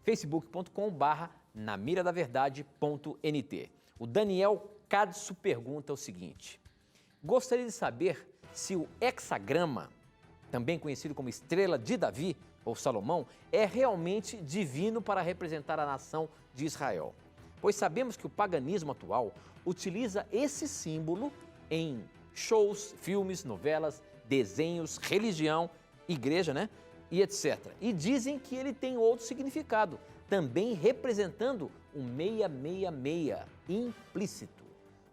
facebook.com/namiradaverdade.nt. O Daniel Cadso pergunta o seguinte: gostaria de saber se o hexagrama, também conhecido como estrela de Davi ou Salomão, é realmente divino para representar a nação de Israel. Pois sabemos que o paganismo atual utiliza esse símbolo em shows, filmes, novelas, desenhos, religião, igreja, né? E etc. E dizem que ele tem outro significado, também representando um 666 implícito.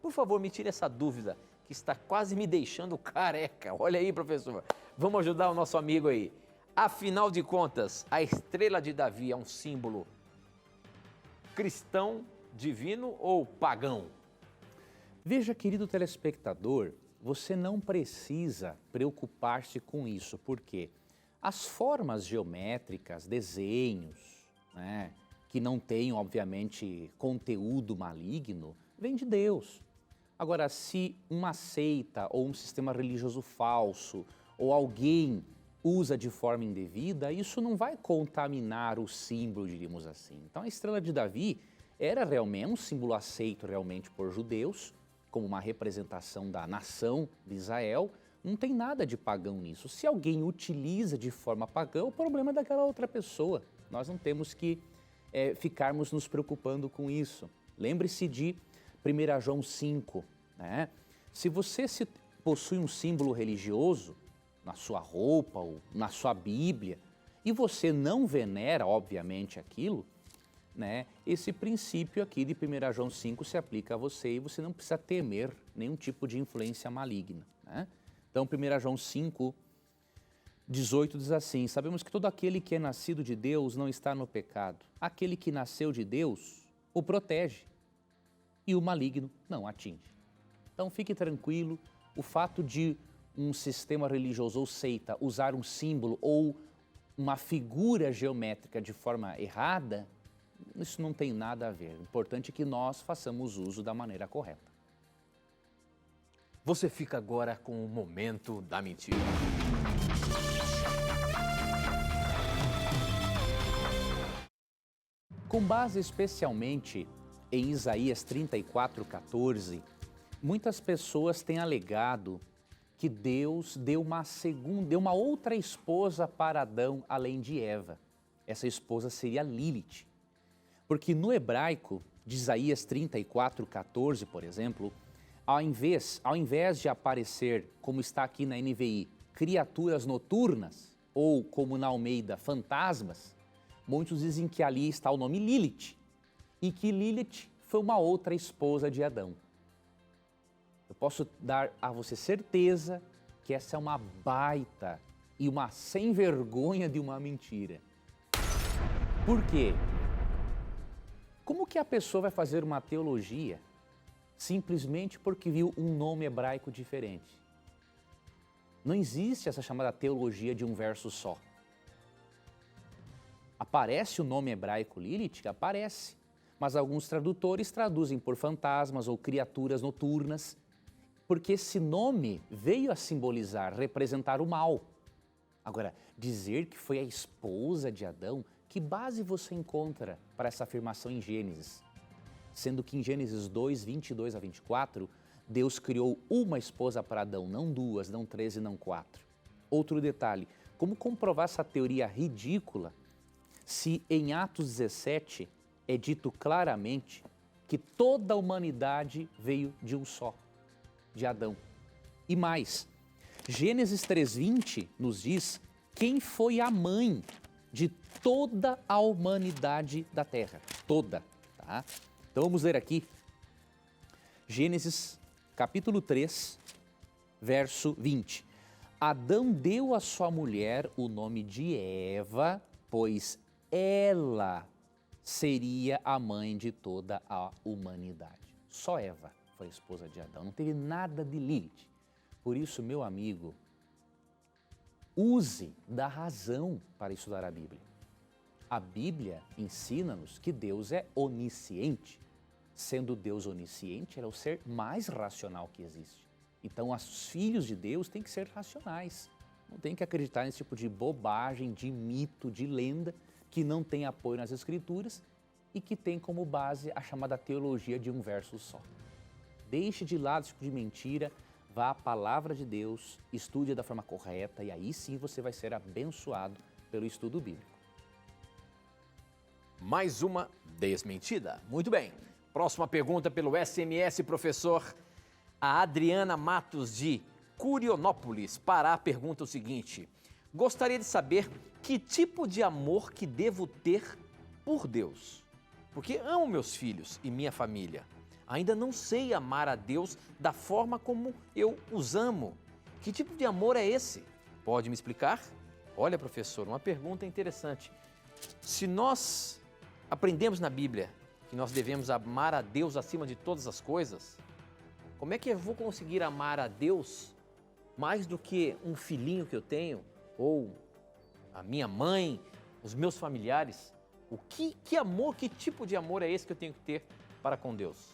Por favor, me tire essa dúvida, que está quase me deixando careca. Olha aí, professor. Vamos ajudar o nosso amigo aí. Afinal de contas, a estrela de Davi é um símbolo cristão, divino ou pagão? Veja, querido telespectador, você não precisa preocupar-se com isso, porque as formas geométricas, desenhos, né, que não têm, obviamente, conteúdo maligno, vêm de Deus. Agora, se uma seita ou um sistema religioso falso ou alguém usa de forma indevida, isso não vai contaminar o símbolo, diríamos assim. Então, a estrela de Davi era realmente um símbolo aceito realmente por judeus, como uma representação da nação de Israel. Não tem nada de pagão nisso. Se alguém utiliza de forma pagã, o problema é daquela outra pessoa. Nós não temos que ficarmos nos preocupando com isso. Lembre-se de 1 João 5, né? Se você possui um símbolo religioso na sua roupa ou na sua Bíblia e você não venera, obviamente, aquilo, né, esse princípio aqui de 1 João 5 se aplica a você e você não precisa temer nenhum tipo de influência maligna, né? Então, 1 João 5, 18 diz assim: sabemos que todo aquele que é nascido de Deus não está no pecado. Aquele que nasceu de Deus o protege e o maligno não atinge. Então, fique tranquilo, o fato de um sistema religioso ou seita usar um símbolo ou uma figura geométrica de forma errada, isso não tem nada a ver. O importante é que nós façamos uso da maneira correta. Você fica agora com o momento da mentira. Com base especialmente em Isaías 34:14, muitas pessoas têm alegado que Deus deu uma outra esposa para Adão além de Eva. Essa esposa seria Lilith. Porque no hebraico de Isaías 34:14, por exemplo, ao invés de aparecer, como está aqui na NVI, criaturas noturnas, ou como na Almeida, fantasmas, muitos dizem que ali está o nome Lilith, e que Lilith foi uma outra esposa de Adão. Eu posso dar a você certeza que essa é uma baita e uma sem vergonha de uma mentira. Por quê? Como que a pessoa vai fazer uma teologia simplesmente porque viu um nome hebraico diferente? Não existe essa chamada teologia de um verso só. Aparece o nome hebraico Lilith? Aparece. Mas alguns tradutores traduzem por fantasmas ou criaturas noturnas, porque esse nome veio a simbolizar, representar o mal. Agora, dizer que foi a esposa de Adão, que base você encontra para essa afirmação em Gênesis? Sendo que em Gênesis 2, 22 a 24, Deus criou uma esposa para Adão, não duas, não três e não quatro. Outro detalhe, como comprovar essa teoria ridícula se em Atos 17 é dito claramente que toda a humanidade veio de um só, de Adão? E mais, Gênesis 3:20 nos diz quem foi a mãe de toda a humanidade da Terra, toda, tá? Então vamos ler aqui, Gênesis capítulo 3, verso 20. Adão deu à sua mulher o nome de Eva, pois ela seria a mãe de toda a humanidade. Só Eva foi a esposa de Adão, não teve nada de Lilith. Por isso, meu amigo, use da razão para estudar a Bíblia. A Bíblia ensina-nos que Deus é onisciente. Sendo Deus onisciente, ele é o ser mais racional que existe. Então, os filhos de Deus têm que ser racionais. Não tem que acreditar nesse tipo de bobagem, de mito, de lenda, que não tem apoio nas Escrituras e que tem como base a chamada teologia de um verso só. Deixe de lado esse tipo de mentira, vá à palavra de Deus, estude da forma correta e aí sim você vai ser abençoado pelo estudo bíblico. Mais uma desmentida. Muito bem. Próxima pergunta pelo SMS, professor. A Adriana Matos de Curionópolis, Pará, pergunta o seguinte: gostaria de saber que tipo de amor que devo ter por Deus. Porque amo meus filhos e minha família. Ainda não sei amar a Deus da forma como eu os amo. Que tipo de amor é esse? Pode me explicar? Olha, professor, uma pergunta interessante. Se nós aprendemos na Bíblia que nós devemos amar a Deus acima de todas as coisas, como é que eu vou conseguir amar a Deus mais do que um filhinho que eu tenho, ou a minha mãe, os meus familiares? Que amor, que tipo de amor é esse que eu tenho que ter para com Deus?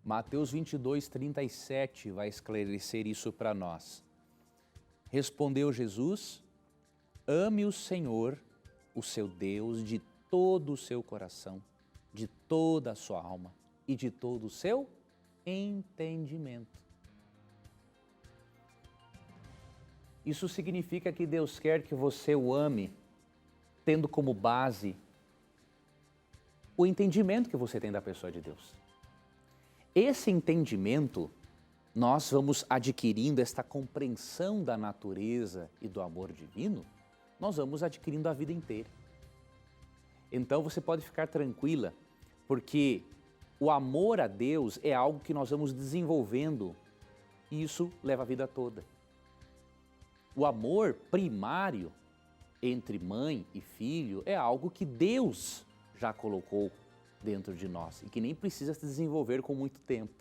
Mateus 22:37 vai esclarecer isso para nós. Respondeu Jesus: ame o Senhor, o seu Deus, de todo o seu coração, de toda a sua alma e de todo o seu entendimento. Isso significa que Deus quer que você o ame, tendo como base o entendimento que você tem da pessoa de Deus. Esse entendimento, nós vamos adquirindo esta compreensão da natureza e do amor divino, nós vamos adquirindo a vida inteira. Então você pode ficar tranquila, porque o amor a Deus é algo que nós vamos desenvolvendo e isso leva a vida toda. O amor primário entre mãe e filho é algo que Deus já colocou dentro de nós e que nem precisa se desenvolver com muito tempo.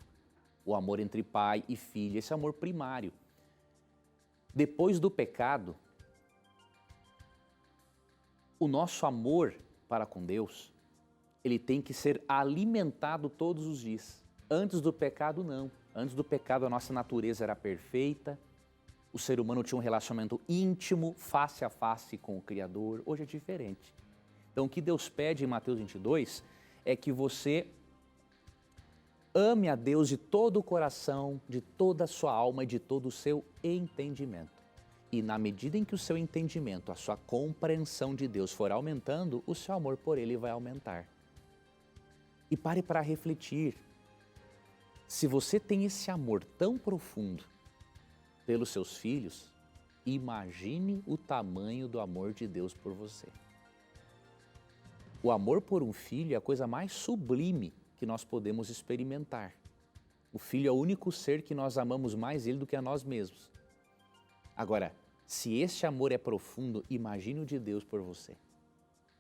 O amor entre pai e filho, esse amor primário. Depois do pecado, o nosso amor para com Deus, ele tem que ser alimentado todos os dias. Antes do pecado, não. Antes do pecado, a nossa natureza era perfeita, o ser humano tinha um relacionamento íntimo, face a face com o Criador. Hoje é diferente. Então, o que Deus pede em Mateus 22 é que você ame a Deus de todo o coração, de toda a sua alma e de todo o seu entendimento. E na medida em que o seu entendimento, a sua compreensão de Deus for aumentando, o seu amor por Ele vai aumentar. E pare para refletir. Se você tem esse amor tão profundo pelos seus filhos, imagine o tamanho do amor de Deus por você. O amor por um filho é a coisa mais sublime que nós podemos experimentar. O filho é o único ser que nós amamos mais ele do que a nós mesmos. Agora, se este amor é profundo, imagine o de Deus por você.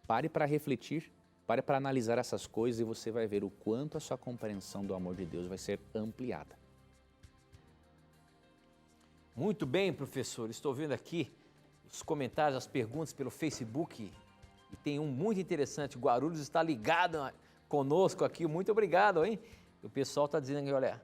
Pare para refletir, pare para analisar essas coisas e você vai ver o quanto a sua compreensão do amor de Deus vai ser ampliada. Muito bem, professor. Estou vendo aqui os comentários, as perguntas pelo Facebook e tem um muito interessante. Guarulhos está ligado conosco aqui. Muito obrigado, hein? O pessoal está dizendo aqui, olha,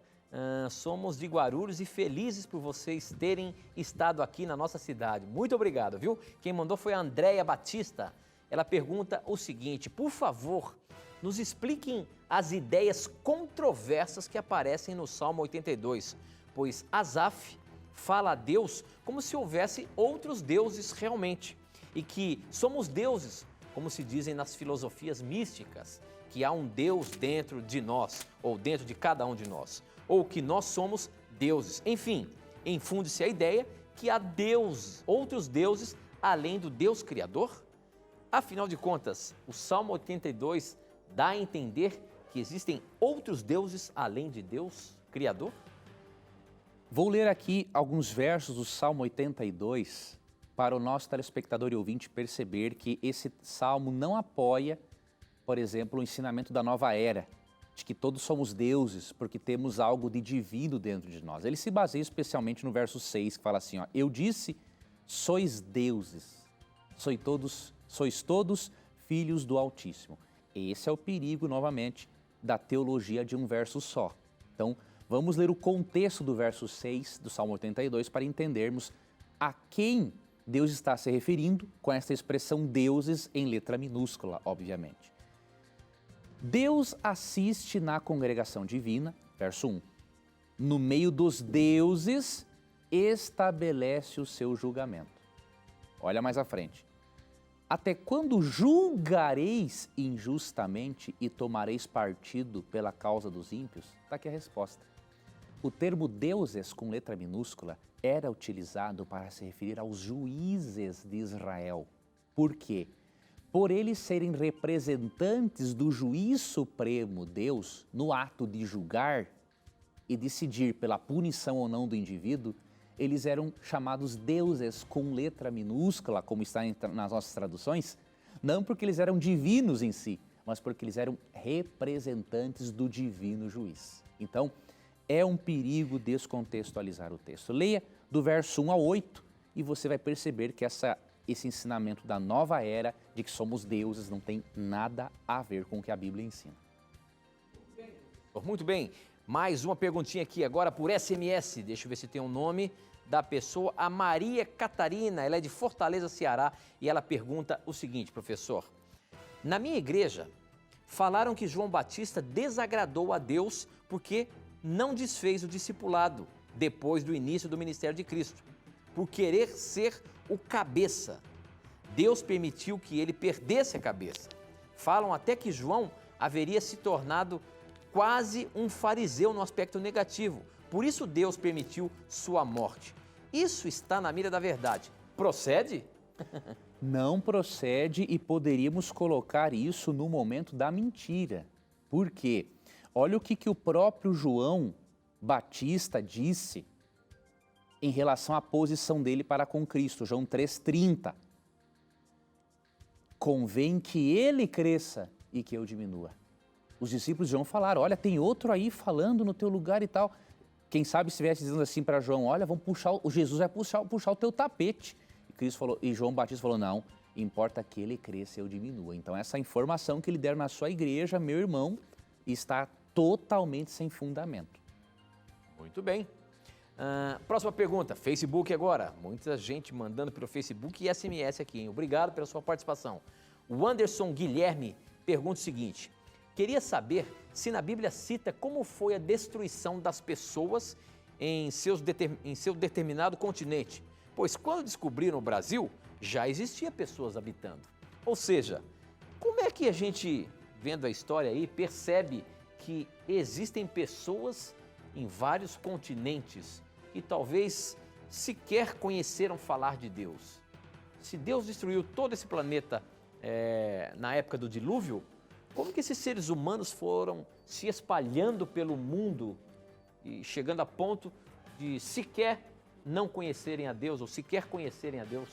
somos de Guarulhos e felizes por vocês terem estado aqui na nossa cidade. Muito obrigado, viu? Quem mandou foi a Andréia Batista. Ela pergunta o seguinte: por favor, nos expliquem as ideias controversas que aparecem no Salmo 82, pois Asaf fala a Deus como se houvesse outros deuses realmente e que somos deuses, como se dizem nas filosofias místicas, que há um Deus dentro de nós ou dentro de cada um de nós, ou que nós somos deuses. Enfim, infunde-se a ideia que há outros deuses além do Deus Criador. Afinal de contas, o Salmo 82 dá a entender que existem outros deuses além de Deus Criador? Vou ler aqui alguns versos do Salmo 82 para o nosso telespectador e ouvinte perceber que esse salmo não apoia, por exemplo, o ensinamento da nova era, de que todos somos deuses porque temos algo de divino dentro de nós. Ele se baseia especialmente no verso 6, que fala assim, ó, eu disse, sois deuses, sois todos filhos do Altíssimo. Esse é o perigo, novamente, da teologia de um verso só. Então, vamos ler o contexto do verso 6 do Salmo 82 para entendermos a quem Deus está se referindo com esta expressão deuses em letra minúscula, obviamente. Deus assiste na congregação divina, verso 1. No meio dos deuses, estabelece o seu julgamento. Olha mais à frente. Até quando julgareis injustamente e tomareis partido pela causa dos ímpios? Está aqui a resposta. O termo deuses com letra minúscula era utilizado para se referir aos juízes de Israel. Por quê? Por eles serem representantes do juiz supremo Deus no ato de julgar e decidir pela punição ou não do indivíduo, eles eram chamados deuses com letra minúscula, como está nas nossas traduções, não porque eles eram divinos em si, mas porque eles eram representantes do divino juiz. Então, é um perigo descontextualizar o texto. Leia do verso 1 ao 8 e você vai perceber que esse ensinamento da nova era, de que somos deuses, não tem nada a ver com o que a Bíblia ensina. Muito bem. Mais uma perguntinha aqui agora por SMS. Deixa eu ver se tem um nome da pessoa. A Maria Catarina, ela é de Fortaleza, Ceará, e ela pergunta o seguinte, professor. Na minha igreja, falaram que João Batista desagradou a Deus porque não desfez o discipulado depois do início do ministério de Cristo, por querer ser o cabeça. Deus permitiu que ele perdesse a cabeça. Falam até que João haveria se tornado quase um fariseu no aspecto negativo. Por isso Deus permitiu sua morte. Isso está na mira da verdade. Procede? Não procede e poderíamos colocar isso no momento da mentira. Por quê? Olha o que o próprio João Batista disse em relação à posição dele para com Cristo, João 3,30. Convém que ele cresça e que eu diminua. Os discípulos de João falaram, olha, tem outro aí falando no teu lugar e tal. Quem sabe se estivesse dizendo assim para João, olha, vamos puxar, o Jesus vai puxar o teu tapete. E João Batista falou, não, importa que ele cresça e eu diminua. Então essa informação que ele der na sua igreja, meu irmão, está totalmente sem fundamento. Muito bem. Próxima pergunta, Facebook agora. Muita gente mandando pelo Facebook e SMS aqui, hein? Obrigado pela sua participação. O Anderson Guilherme pergunta o seguinte, queria saber se na Bíblia cita como foi a destruição das pessoas em seu determinado continente, pois quando descobriram o Brasil, já existia pessoas habitando. Ou seja, como é que a gente, vendo a história aí, percebe que existem pessoas em vários continentes que talvez sequer conheceram falar de Deus? Se Deus destruiu todo esse planeta na época do dilúvio, como que esses seres humanos foram se espalhando pelo mundo e chegando a ponto de sequer não conhecerem a Deus ou sequer conhecerem a Deus?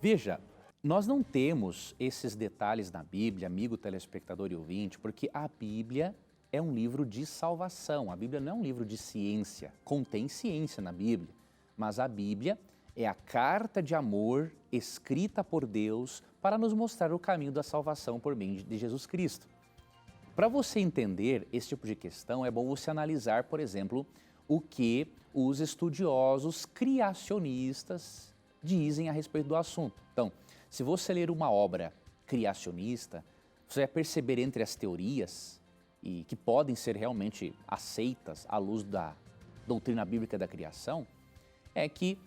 Veja, nós não temos esses detalhes na Bíblia, amigo telespectador e ouvinte, porque a Bíblia é um livro de salvação. A Bíblia não é um livro de ciência, contém ciência na Bíblia, mas a Bíblia é a carta de amor escrita por Deus para nos mostrar o caminho da salvação por meio de Jesus Cristo. Para você entender esse tipo de questão, é bom você analisar, por exemplo, o que os estudiosos criacionistas dizem a respeito do assunto. Então, se você ler uma obra criacionista, você vai perceber entre as teorias, e que podem ser realmente aceitas à luz da doutrina bíblica da criação, é que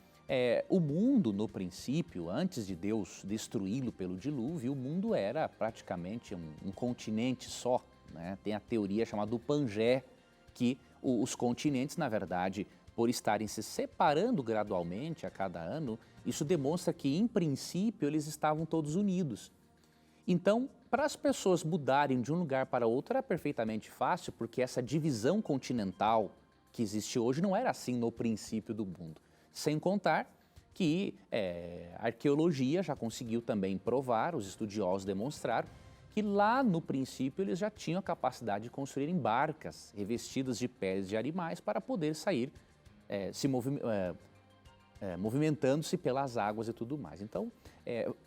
o mundo, no princípio, antes de Deus destruí-lo pelo dilúvio, o mundo era praticamente um continente só, né? Tem a teoria chamada do Pangé, que os continentes, na verdade, por estarem se separando gradualmente a cada ano, isso demonstra que, em princípio, eles estavam todos unidos. Então, para as pessoas mudarem de um lugar para outro era perfeitamente fácil, porque essa divisão continental que existe hoje não era assim no princípio do mundo. Sem contar que a arqueologia já conseguiu também provar, os estudiosos demonstraram, que lá no princípio eles já tinham a capacidade de construírem barcas revestidas de peles de animais para poder sair movimentando-se pelas águas e tudo mais. Então,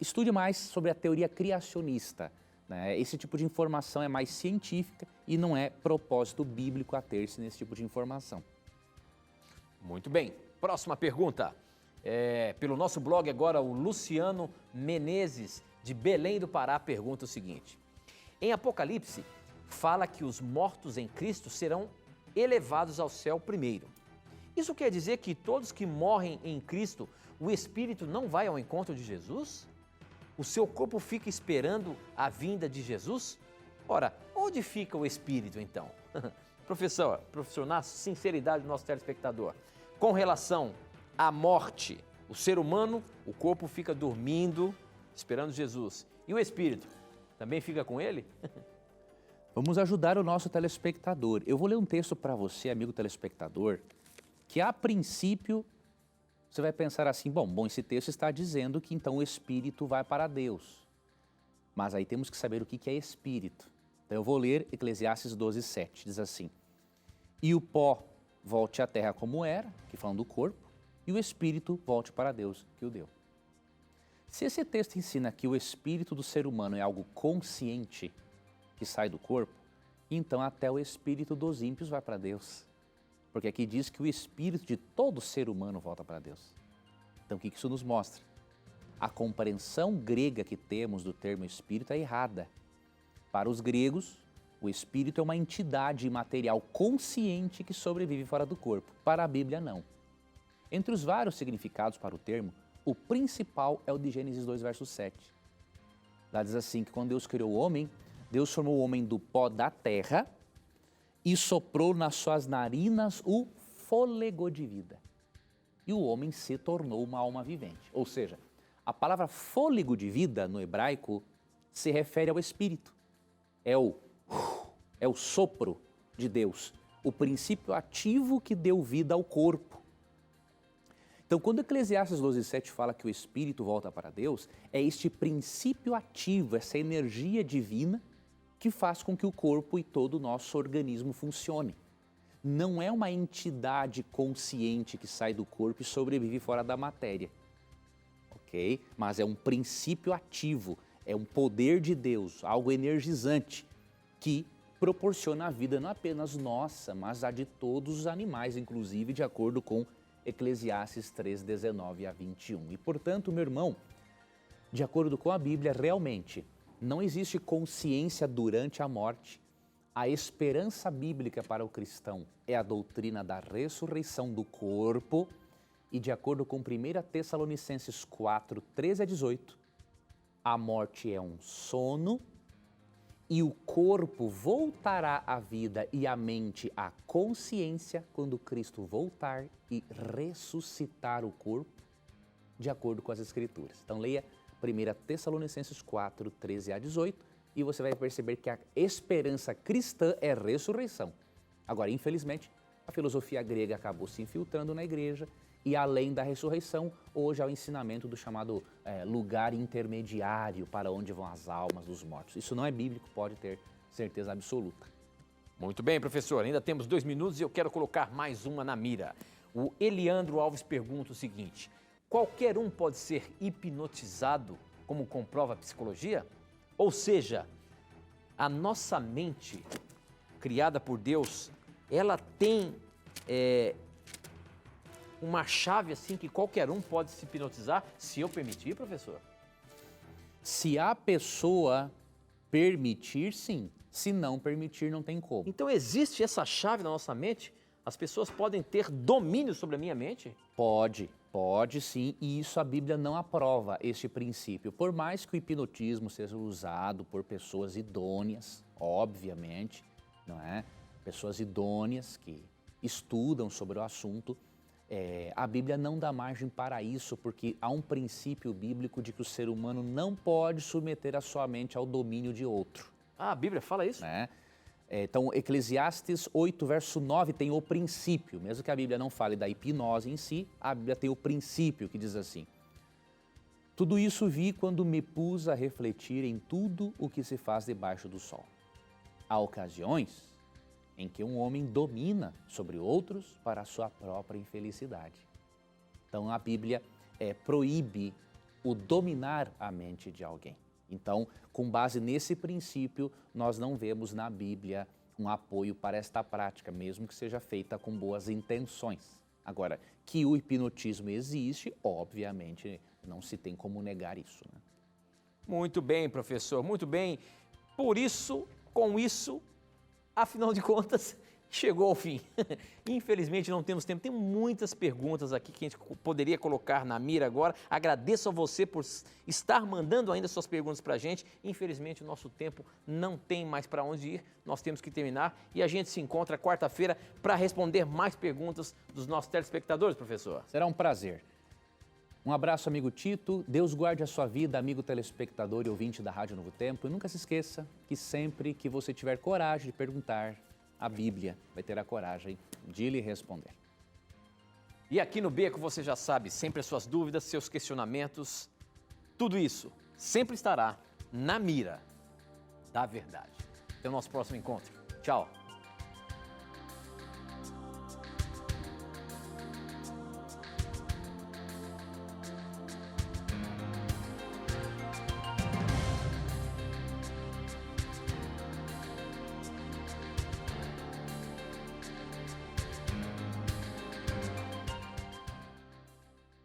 estude mais sobre a teoria criacionista, né? Esse tipo de informação é mais científica e não é propósito bíblico a ter-se nesse tipo de informação. Muito bem. Próxima pergunta. Pelo nosso blog agora, o Luciano Menezes, de Belém do Pará, pergunta o seguinte. Em Apocalipse, fala que os mortos em Cristo serão elevados ao céu primeiro. Isso quer dizer que todos que morrem em Cristo, o Espírito não vai ao encontro de Jesus? O seu corpo fica esperando a vinda de Jesus? Ora, onde fica o Espírito então? Professor, na sinceridade do nosso telespectador, com relação à morte, o ser humano, o corpo fica dormindo, esperando Jesus. E o Espírito, também fica com ele? Vamos ajudar o nosso telespectador. Eu vou ler um texto para você, amigo telespectador, que a princípio você vai pensar assim, bom, esse texto está dizendo que então o Espírito vai para Deus. Mas aí temos que saber o que é Espírito. Então eu vou ler Eclesiastes 12:7, diz assim, e o pó volte à terra como era, que falando do corpo, e o Espírito volte para Deus que o deu. Se esse texto ensina que o Espírito do ser humano é algo consciente, que sai do corpo, então até o Espírito dos ímpios vai para Deus. Porque aqui diz que o Espírito de todo ser humano volta para Deus. Então o que isso nos mostra? A compreensão grega que temos do termo Espírito é errada. Para os gregos, o Espírito é uma entidade imaterial consciente que sobrevive fora do corpo. Para a Bíblia, não. Entre os vários significados para o termo, o principal é o de Gênesis 2, verso 7. Lá diz assim, que quando Deus criou o homem, Deus formou o homem do pó da terra e soprou nas suas narinas o fôlego de vida. E o homem se tornou uma alma vivente. Ou seja, A palavra fôlego de vida no hebraico se refere ao Espírito. É o sopro de Deus, o princípio ativo que deu vida ao corpo. Então, quando Eclesiastes 12:7 fala que o Espírito volta para Deus, é este princípio ativo, essa energia divina que faz com que o corpo e todo o nosso organismo funcione. Não é uma entidade consciente que sai do corpo e sobrevive fora da matéria, ok? Mas é um princípio ativo, é um poder de Deus, algo energizante que proporciona a vida não apenas nossa, mas a de todos os animais, inclusive de acordo com Eclesiastes 3:19-21. E portanto, meu irmão, de acordo com a Bíblia, realmente não existe consciência durante a morte. A esperança bíblica para o cristão é a doutrina da ressurreição do corpo e de acordo com 1 Tessalonicenses 4:13-18, a morte é um sono e o corpo voltará à vida e a mente à consciência quando Cristo voltar e ressuscitar o corpo, de acordo com as Escrituras. Então leia 1 Tessalonicenses 4:13-18 e você vai perceber que a esperança cristã é ressurreição. Agora, infelizmente, a filosofia grega acabou se infiltrando na igreja e além da ressurreição, hoje há o ensinamento do chamado lugar intermediário para onde vão as almas dos mortos. Isso não é bíblico, pode ter certeza absoluta. Muito bem, professor. Ainda temos 2 minutos e eu quero colocar mais uma na mira. O Eliandro Alves pergunta o seguinte: qualquer um pode ser hipnotizado, como comprova a psicologia? Ou seja, a nossa mente, criada por Deus, ela tem uma chave assim que qualquer um pode se hipnotizar, se eu permitir, professor? Se a pessoa permitir, sim. Se não permitir, não tem como. Então existe essa chave na nossa mente? As pessoas podem ter domínio sobre a minha mente? Pode sim, e isso a Bíblia não aprova, este princípio. Por mais que o hipnotismo seja usado por pessoas idôneas, obviamente, não é? Pessoas idôneas que estudam sobre o assunto, a Bíblia não dá margem para isso, porque há um princípio bíblico de que o ser humano não pode submeter a sua mente ao domínio de outro. Ah, a Bíblia fala isso? Né? Então, Eclesiastes 8, verso 9 tem o princípio, mesmo que a Bíblia não fale da hipnose em si, a Bíblia tem o princípio que diz assim: tudo isso vi quando me pus a refletir em tudo o que se faz debaixo do sol. Há ocasiões em que um homem domina sobre outros para a sua própria infelicidade. Então, a Bíblia proíbe o dominar a mente de alguém. Então, com base nesse princípio, nós não vemos na Bíblia um apoio para esta prática, mesmo que seja feita com boas intenções. Agora, que o hipnotismo existe, obviamente, não se tem como negar isso, né? Muito bem, professor, muito bem. Por isso, com isso, afinal de contas, chegou ao fim. Infelizmente não temos tempo, tem muitas perguntas aqui que a gente poderia colocar na mira agora. Agradeço a você por estar mandando ainda suas perguntas para a gente. Infelizmente o nosso tempo não tem mais para onde ir, nós temos que terminar e a gente se encontra quarta-feira para responder mais perguntas dos nossos telespectadores, professor. Será um prazer. Um abraço, amigo Tito. Deus guarde a sua vida, amigo telespectador e ouvinte da Rádio Novo Tempo. E nunca se esqueça que sempre que você tiver coragem de perguntar, a Bíblia vai ter a coragem de lhe responder. E aqui no Beco, você já sabe, sempre as suas dúvidas, seus questionamentos, tudo isso sempre estará na mira da verdade. Até o nosso próximo encontro. Tchau.